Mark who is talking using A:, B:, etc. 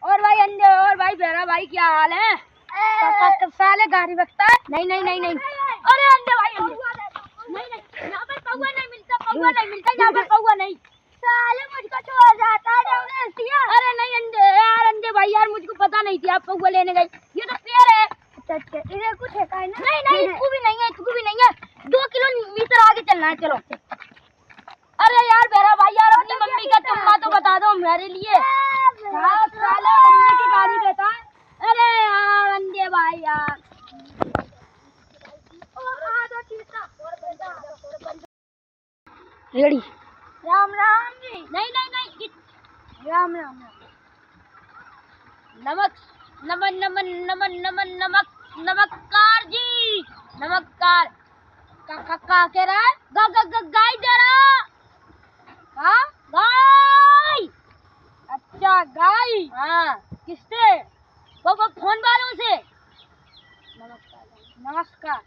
A: और भाई अंधे और भाई बेरा भाई क्या हाल है? साले गाड़ी बकता है। नहीं। अरे अंधे भाई नहीं यहाँ पर कौवा नहीं मिलता यहाँ पर कौवा नहीं। साले मुझको छोड़ जाता है अरे नहीं अंधे भाई यार मुझको पता नहीं थी आप कौवा लेने गए। ये तो पेड़ है। अच्छा इधर कुछ है का नहीं इसको भी नहीं है 2 किलोमीटर आगे चलना है चलो। अरे यार बेरा भाई यार अपनी मम्मी का चुम्मा तो बता दो मेरे लिए। साला मम्मी की गाड़ी देता है। अरे यार अंधे भाई यार रेडी राम राम जी। नहीं राम नमक नमस्कार जी नमस्कार। का कह रहा है गाय दे रहा। हाँ गाय। अच्छा गाय। हाँ किससे? वो फोन वालों से। नमस्कार